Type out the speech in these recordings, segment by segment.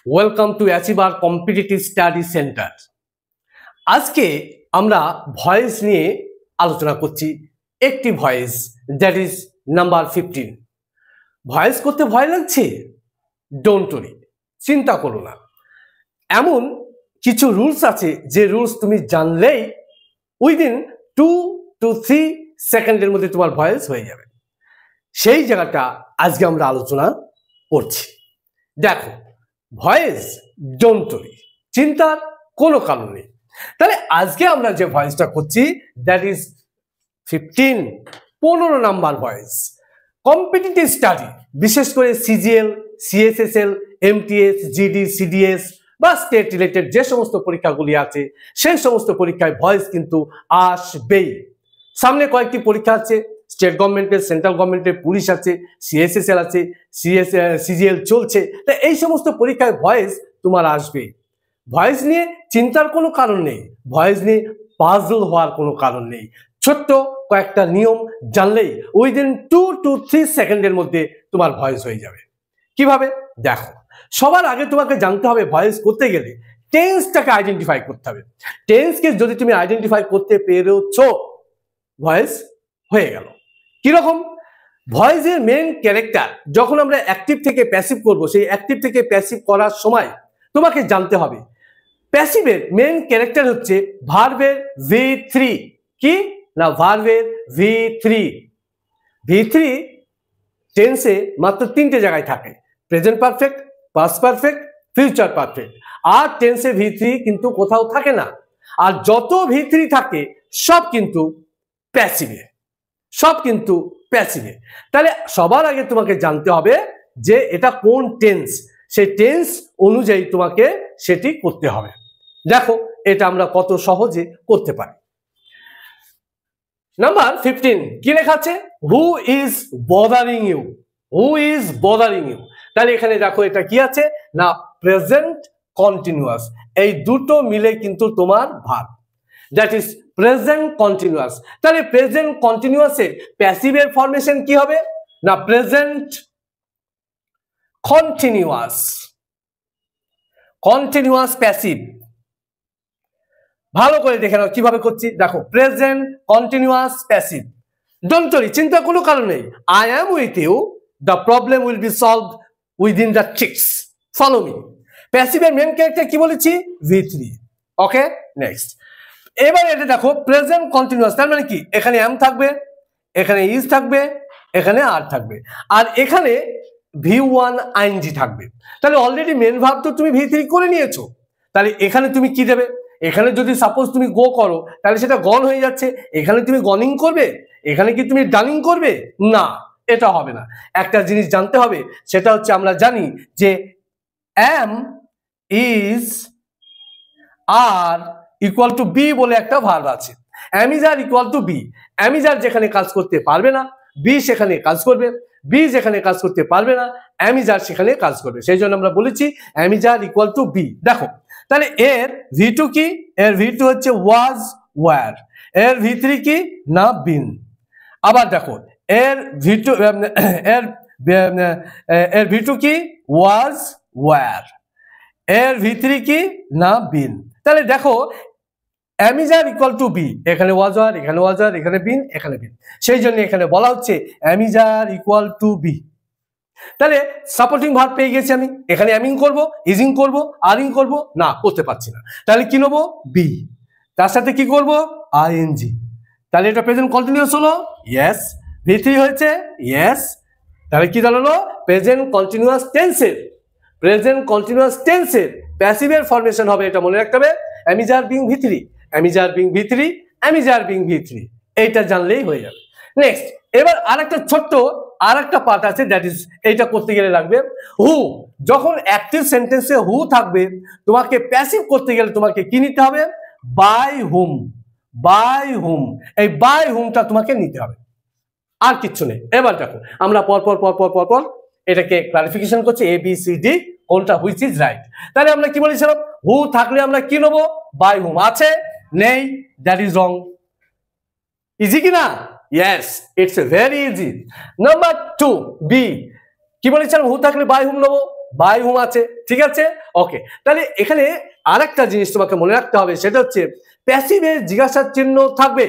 Welcome to achiever competitive study centre. আজকে আমরা voice নিয়ে আলোচনা করছি। একটি voice, that is number 15। Voice করতে ভয় লাগছে? ডোন্ট ওয়ারি, চিন্তা করো না। এমন কিছু রুলস আছে যে রুলস তুমি জানলেই উইদিন 2 to 3 সেকেন্ডের মধ্যে তোমার ভয়েস হয়ে যাবে। সেই জায়গাটা আজকে আমরা আলোচনা করছি। দেখো, ভয়েস ডোন্ট ওয়ারি, চিন্তার কোনো কারণ নেই। তাহলে আজকে আমরা যে ভয়েসটা করছি that is 15 number voice. Competitive study, বিশেষ করে CGL, CSSL, MTS, GD, CDS বা স্টেট রিলেটেড যে সমস্ত পরীক্ষাগুলি আছে সেই সমস্ত পরীক্ষায় ভয়েস কিন্তু আসবেই। সামনে কয়েকটি পরীক্ষা আছে, স্টেট গভর্নমেন্টের, সেন্ট্রাল গভর্নমেন্টের, পুলিশ আছে, সিএসএসএল আছে, সিজিএল চলছে। তা এই সমস্ত পরীক্ষায় ভয়েস তোমার আসবে। ভয়েস নিয়ে চিন্তার কোনো কারণ নেই, ভয়েস নিয়ে পাজল হওয়ার কোনো কারণ নেই। ছোট্ট কয়েকটা নিয়ম জানলেই উইদিন 2 to 3 সেকেন্ডের মধ্যে তোমার ভয়েস হয়ে যাবে। কিভাবে? দেখো, সবার আগে তোমাকে জানতে হবে ভয়েস করতে গেলে টেন্সটাকে আইডেন্টিফাই করতে হবে। টেন্সকে যদি তুমি আইডেন্টিফাই করতে পেরেছো, ভয়েস হয়ে গেল। কিরকম? ভয়েসের মেন ক্যারেক্টার, যখন আমরা অ্যাক্টিভ থেকে প্যাসিভ করব, সেই অ্যাক্টিভ থেকে প্যাসিভ করার সময় তোমাকে জানতে হবে প্যাসিভের মেন ক্যারেক্টার হচ্ছে ভার্বের V3। কি না? ভার্বের V3। V3 টেন্সে মাত্র 3টে জায়গায় থাকে, present perfect, past perfect, future perfect. আর টেন্সে V3 কিন্তু কোথাও থাকে না। আর যত V3 থাকে সব কিন্তু প্যাসিভে, সব কিন্তু প্যাসিভে। তাহলে সবার আগে তোমাকে জানতে হবে যে এটা কোন টেন্স, সেই টেন্স অনুযায়ী তোমাকে সেটি করতে হবে। দেখো, এটা আমরা কত সহজে করতে পারি। নাম্বার 15 কি লেখা আছে? Who is bothering you, who is bothering you. তাহলে এখানে দেখো এটা কি আছে না প্রেজেন্ট কন্টিনিউয়াস। এই দুটো মিলে কিন্তু তোমার verb, that is present continuous. তাহলে প্রেজেন্ট কন্টিনিউয়াসের প্যাসিভের ফরমেশন কি হবে না প্রেজেন্ট কন্টিনিউয়াস, কন্টিনিউয়াস প্যাসিভ। ভালো করে দেখে নাও কিভাবে করছি। দেখো, present continuous passive. Don't worry, চিন্তার কোনো কারণ নেই। I am with you, the problem will be solved within the tricks, follow me. প্যাসিভের মেন ক্যারেক্টার কি বলেছি? V3। Okay, next. এবার এটা দেখো প্রেজেন্ট কন্টিনিউয়াস, তার মানে কি এখানে অ্যাম থাকবে, এখানে ইজ থাকবে, এখানে আর থাকবে, আর এখানে V1 ING থাকবে। তাহলে অলরেডি মেন ভার্ব তো তুমি V3 করে নিয়েছো। তাহলে এখানে তুমি কি দেবে? এখানে যদি সাপোজ তুমি গো করো তাহলে সেটা গন হয়ে যাচ্ছে। এখানে তুমি গনিং করবে, এখানে কি তুমি ডানিং করবে? না, এটা হবে না। একটা জিনিস জানতে হবে, সেটা হচ্ছে আমরা জানি যে am, is, are equal to be বলে একটা ভার্ব আছে। Am is are equal to be. Am is are যেখানে কাজ করতে পারবে না, বি সেখানে কাজ করবে। বি যেখানে কাজ করতে পারবে না, অ্যাম ইজ আর সেখানে কাজ করবে। সেই জন্য আমরা বলেছি am is are equal to be. দেখো, তাহলে এর V2 কি? এর V2 হচ্ছে ওয়াজ, ওয়্যার। এর V3 কি না বিন। আবার দেখো এর V2, এর V2 কি? Was, were. এর V3 কি না বিন। তাহলে দেখো am is are equal to be, এখানে ওয়াজ ওয়্যার, এখানে ওয়াজ ওয়্যার, এখানে বিন, এখানে বিন। সেই জন্য এখানে বলা হচ্ছে am is are equal to be. তাহলে সাপোর্টিং ভার্ব পেয়ে গেছি আমি। এখানে অ্যামিং করব, ইজিং করব, আরিং করব না, করতে পারছি না। তাহলে কি নেবো? বি। তার সাথে কি করব? ING। তাহলে এটা প্রেজেন্ট কন্টিনিউয়াস হলো, ইয়েস। V3 হয়েছে, ইয়েস। তাহলে কি দাঁড়ালো? প্রেজেন্ট কন্টিনিউয়াস টেন্সের, প্রেজেন্ট কন্টিনিউয়াস টেন্সের প্যাসিভের ফরমেশন হবে, এটা মনে রাখতে হবে। অ্যাম is are being V3, am is are being V3, am is are being V3। এইটা জানলেই হয়ে যাবে। নেক্সট, এবার আরেকটা ছোট্ট আরেকটা পার্ট আছে, দ্যাট ইজ এইটা করতে গেলে লাগবে হু। যখন অ্যাক্টিভ সেন্টেন্সে হু থাকবে, তোমাকে প্যাসিভ করতে গেলে তোমাকে কি নিতে হবে? বাই হুম, বাই হুম। এই বাই হুমটা তোমাকে নিতে হবে, আর কিচ্ছু নেই। এবার দেখো আমরা পরপর পরপর পরপর এটাকে ক্লারিফিকেশন করছি, ABCD কোনটা হুইচ ইজ রাইট। তাহলে আমরা কি বলেছিলাম? হু থাকলে আমরা কি নেবো? By whom. আছে? নেই, দ্যাট ইজ রং। ইজি কি না? Yes, it's very easy. Number 2 B কি বলেছিলাম? হু থাকলে বাই হুম নেবো, বাই হুম আছে, ঠিক আছে। ওকে, তাহলে এখানে আরেকটা জিনিস তোমাকে মনে রাখতে হবে, সেটা হচ্ছে প্যাসিভে জিজ্ঞাসার চিহ্ন থাকবে,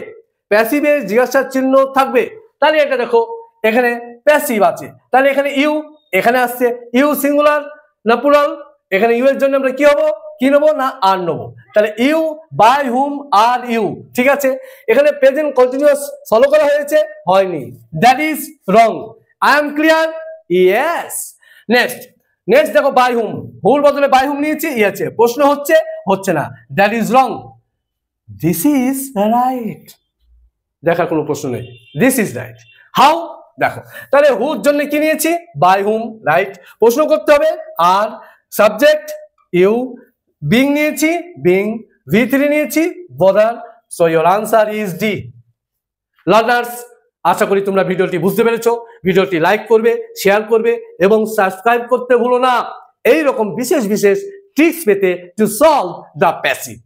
প্যাসিভে জিজ্ঞাসার চিহ্ন থাকবে। তাহলে এটা দেখো এখানে প্যাসিভ আছে, তাহলে এখানে ইউ, এখানে আসছে ইউ সিঙ্গুলার না প্লুরাল, এখানে ইউ এর জন্য আমরা কি হবো, কি নেবো না আর নেবো, তাহলে you by whom are you, ঠিক আছে। এখানে প্রেজেন্ট কন্টিনিউয়াস ফলো করা হয়েছে, হয়নি, that is wrong. I am clear, yes. Next next দেখো বাই হুম, হুর বদলে বাই হুম নিয়েছি, আছে, প্রশ্ন হচ্ছে, হচ্ছে না, that is wrong, this is right, দেখার কোনো প্রশ্ন নেই, দিস ইজ রাইট। হাউ, দেখো তাহলে হুর জন্য কি নিয়েছি, বাই হুম, রাইট, প্রশ্ন করতে হবে, আর সাবজেক্ট ইউ, বিং নিয়েছি, বিং, V3 নিয়েছি, bother, so your answer is D. Learners, আশা করি তোমরা ভিডিওটি বুঝতে পেরেছো, ভিডিওটি লাইক করবে, শেয়ার করবে এবং সাবস্ক্রাইব করতে ভুলো না, এই রকম বিশেষ বিশেষ ট্রিক্স পেতে টু সলভ দ্য প্যাসিভ।